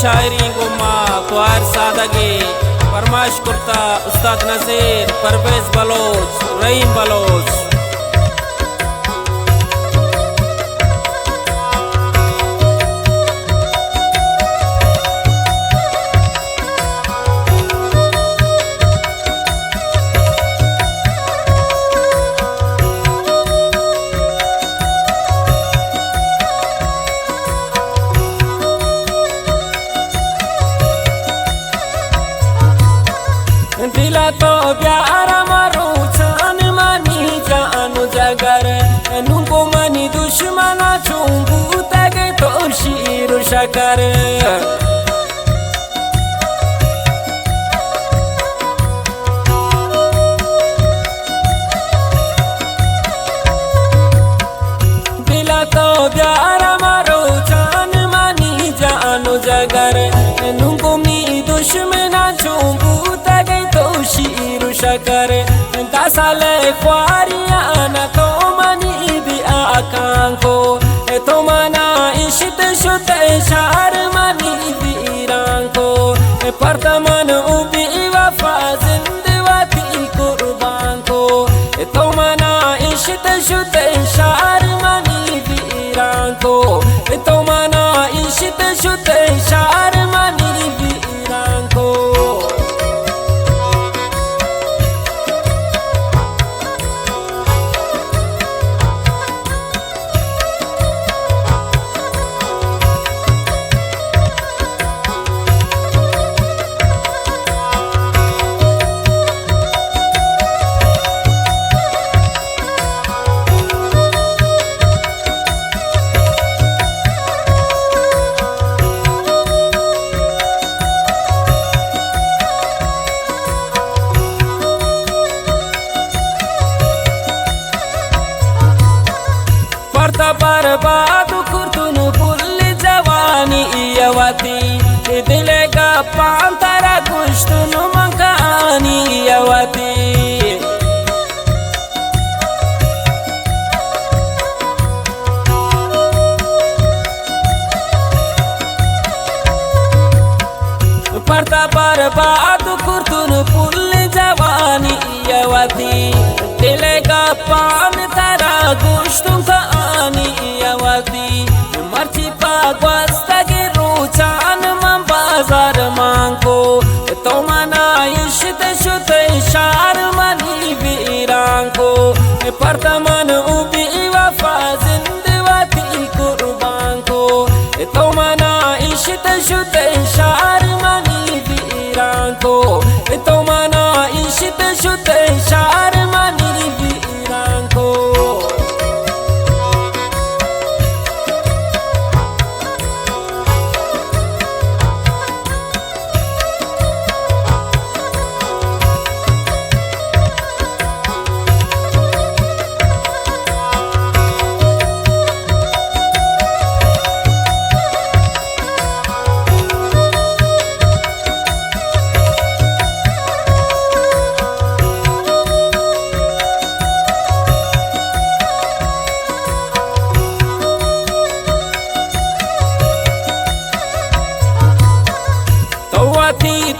शायरी को माँ क्वार सादगी फरमाइश करता उस्ताद नज़ीर परवेज बलोच रहीम बलोच। दिला तो प्यारा मारो चान मानी जानो जगर नुको मनी दुश्मना चुंबू तगे तो शीर शकर दिला तो प्यारा मारो चान मानी जानो जगर नुको मनी दुश्मना चुंबू शीर शकर दासाले क्वारियाना तो मनी भी आकां को तो मना इश्त शुते शार मनी वीरां को परतमन उबी वफा जिंदवाती कुर्बान को तो मना इश्त शुते शार मनी वीरां को तो मना इश्त शुते शार मनी वीरां को बर्बाद कुर्तुन पुल जवानी यवती दिले का पांतरा गुश्तुन मकानी यवती पर्दा बर्बाद कुर्तुन पुल जवानी यवती दिले का पांतरा गुश्तुन मर्ची पागवस्ता के रुचान मन बाजार मांगो तो मना इश्त शुते शार मनी वीरां को परतमन उबी वफा जिंदवाती कुर्बान को तो मना इश्त शुते शार मनी वीरां को तो मना इश्त शुते शार मनी वीरां को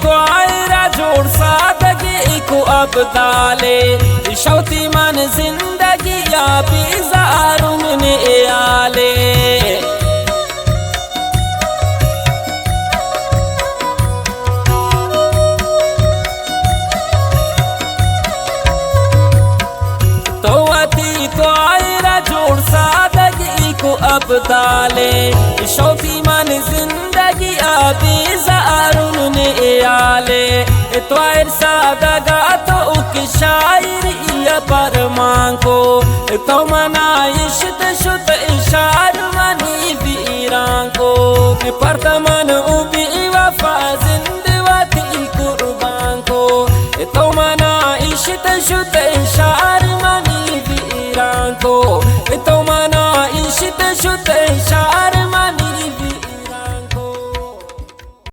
तो आयरा जोड़ सादगी को अब दाले शौती मन जिंदगी या बेजारुम ने आले तो अती तो आयरा जोड़ सादगी को अब दाले शौती मन जिंदगी या बेजारुम ने आले तो सादगा तो उक शायरी पर मांगो तो मना इश्त शुत इशार मनी वीरां को Partaman ubi wafa zindwati kurbanko Tomana ishita shute sharmani viranko Tomana ishita shute sharmani